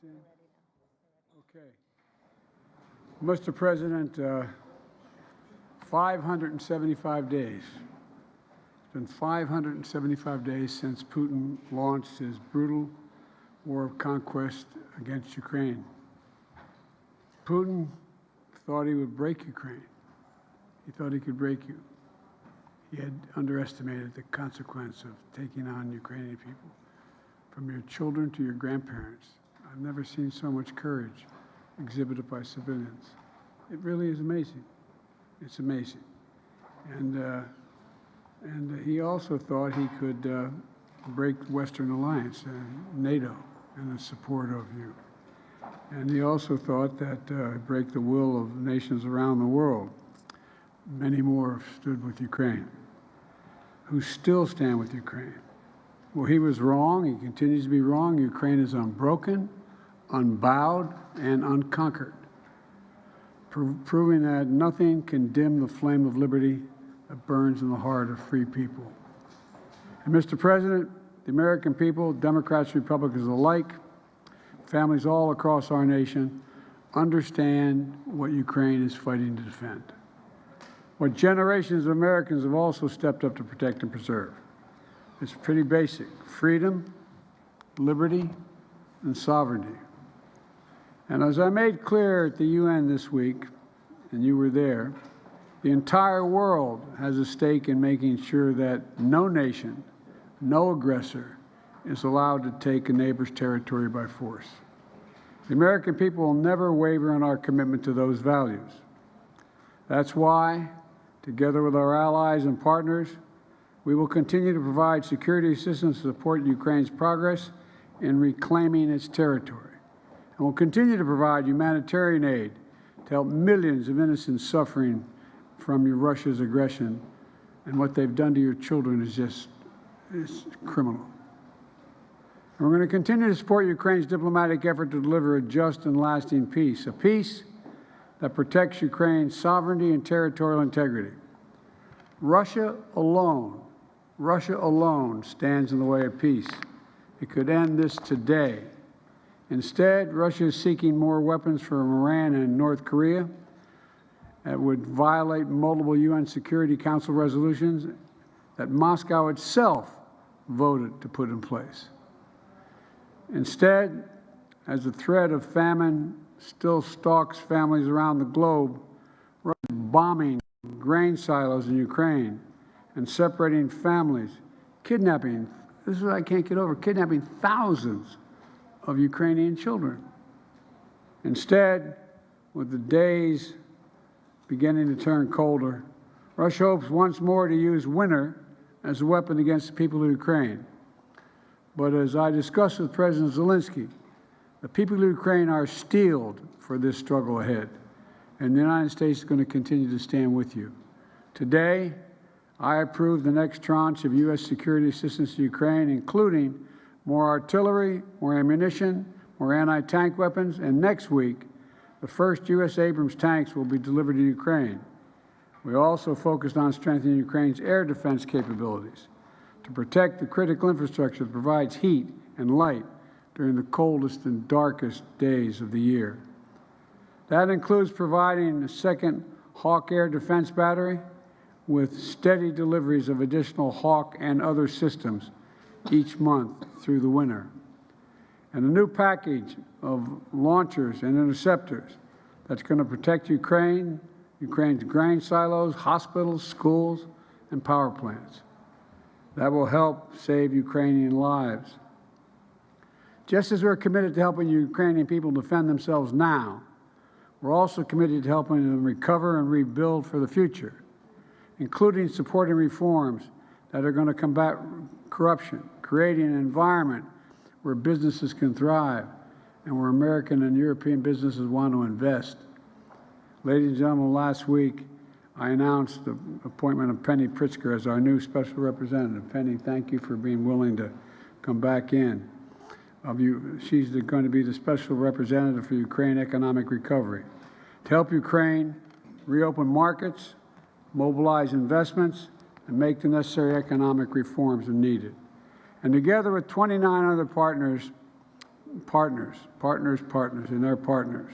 It's in? Okay. Mr. President, 575 days. It's been 575 days since Putin launched his brutal war of conquest against Ukraine. Putin thought he would break Ukraine. He thought he could break you. He had underestimated the consequence of taking on Ukrainian people, from your children to your grandparents. I've never seen so much courage exhibited by civilians. It really is amazing. It's amazing. And he also thought he could break the Western Alliance and NATO and the support of you. And he also thought that break the will of nations around the world. Many more have stood with Ukraine, who still stand with Ukraine. Well, he was wrong. He continues to be wrong. Ukraine is unbroken, unbowed, and unconquered, proving that nothing can dim the flame of liberty that burns in the heart of free people. And Mr. President, the American people, Democrats, Republicans alike, families all across our nation, understand what Ukraine is fighting to defend, what generations of Americans have also stepped up to protect and preserve. It's pretty basic: freedom, liberty, and sovereignty. And as I made clear at the UN this week, and you were there, the entire world has a stake in making sure that no nation, no aggressor is allowed to take a neighbor's territory by force. The American people will never waver in our commitment to those values. That's why, together with our allies and partners, we will continue to provide security assistance to support Ukraine's progress in reclaiming its territory. And we'll continue to provide humanitarian aid to help millions of innocents suffering from Russia's aggression. And what they've done to your children is just criminal. And we're going to continue to support Ukraine's diplomatic effort to deliver a just and lasting peace, a peace that protects Ukraine's sovereignty and territorial integrity. Russia alone stands in the way of peace. It could end this today. Instead, Russia is seeking more weapons from Iran and North Korea that would violate multiple UN Security Council resolutions that Moscow itself voted to put in place. Instead, as the threat of famine still stalks families around the globe, Russia is bombing grain silos in Ukraine and separating families, kidnapping, this is what I can't get over, kidnapping thousands of Ukrainian children. Instead, with the days beginning to turn colder, Russia hopes once more to use winter as a weapon against the people of Ukraine. But as I discussed with President Zelenskyy, the people of Ukraine are steeled for this struggle ahead, and the United States is going to continue to stand with you. Today, I approved the next tranche of U.S. security assistance to Ukraine, including more artillery, more ammunition, more anti-tank weapons, and next week, the first U.S. Abrams tanks will be delivered to Ukraine. We also focused on strengthening Ukraine's air defense capabilities to protect the critical infrastructure that provides heat and light during the coldest and darkest days of the year. That includes providing a second Hawk air defense battery with steady deliveries of additional Hawk and other systems each month through the winter, and a new package of launchers and interceptors that's going to protect Ukraine's grain silos, hospitals, schools, and power plants. That will help save Ukrainian lives. Just as we're committed to helping Ukrainian people defend themselves now, we're also committed to helping them recover and rebuild for the future, including supporting reforms that are going to combat corruption, creating an environment where businesses can thrive and where American and European businesses want to invest. Ladies and gentlemen, last week I announced the appointment of Penny Pritzker as our new special representative. Penny, thank you for being willing to come back in. She's going to be the special representative for Ukraine economic recovery, to help Ukraine reopen markets, mobilize investments, and make the necessary economic reforms when needed. And together with 29 other partners, partners, and their partners.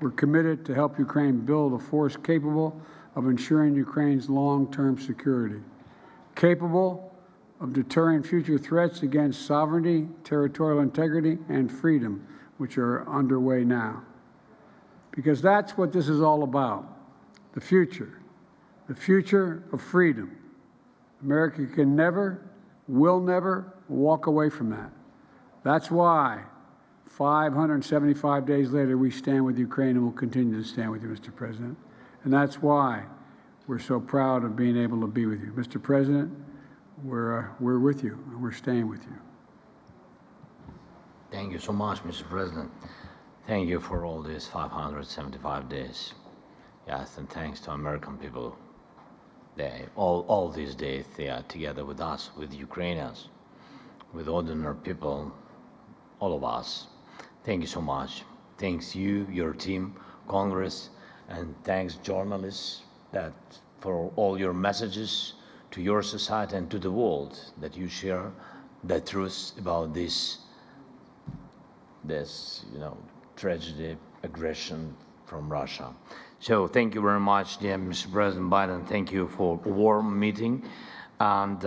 We're committed to help Ukraine build a force capable of ensuring Ukraine's long-term security, capable of deterring future threats against sovereignty, territorial integrity, and freedom, which are underway now. Because that's what this is all about, the future of freedom. America can never, will never walk away from that. That's why 575 days later, we stand with Ukraine and will continue to stand with you, Mr. President. And that's why we're so proud of being able to be with you. Mr. President, we're with you, and we're staying with you. Thank you so much, Mr. President. Thank you for all these 575 days. Yes, and thanks to American people. All these days, they are together with us, with Ukrainians, with ordinary people, all of us. Thank you so much. Thanks you, your team, Congress, and thanks journalists for all your messages to your society and to the world, that you share the truth about this tragedy, aggression from Russia. So thank you very much, dear Mr. President Biden. Thank you for a warm meeting and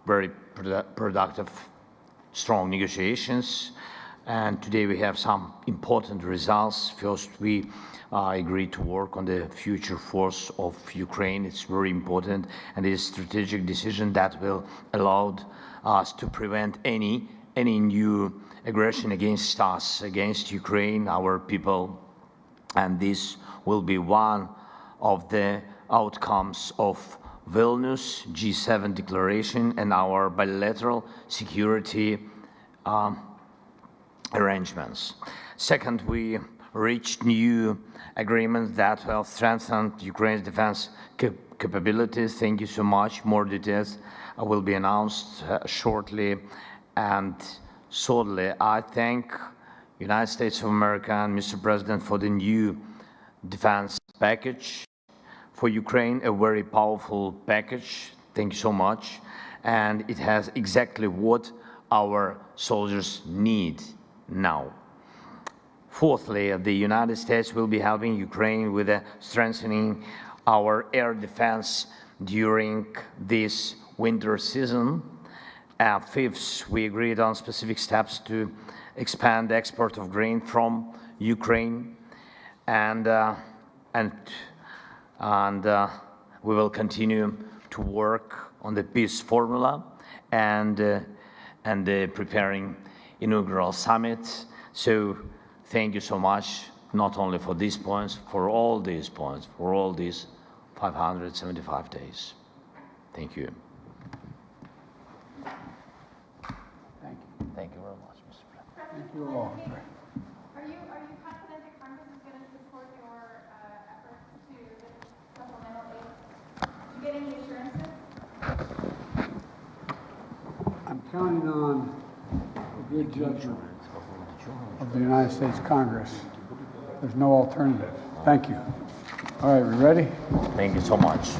very productive, strong negotiations. And today we have some important results. First, we agreed to work on the future force of Ukraine. It's very important, and it's a strategic decision that will allow us to prevent any new aggression against us, against Ukraine, our people. And this will be one of the outcomes of Vilnius G7 declaration and our bilateral security arrangements. Second, we reached new agreements that will strengthen Ukraine's defense capabilities. Thank you so much. More details will be announced shortly. And thirdly, I thank United States of America and Mr. President for the new defense package for Ukraine, a very powerful package. Thank you so much. And it has exactly what our soldiers need now. Fourthly, the United States will be helping Ukraine with strengthening our air defense during this winter season. Fifth, we agreed on specific steps to expand the export of grain from Ukraine, and we will continue to work on the peace formula and preparing inaugural summit. So thank you so much, not only for these points, for all these points, for all these 575 days. Thank you. Thank you very much, Mr. President. Thank you all. Are you confident that Congress is going to support your efforts to get supplemental aid? Did you get any assurances? I'm counting on a good judgment of the United States Congress. There's no alternative. Thank you. All right, we ready? Thank you so much.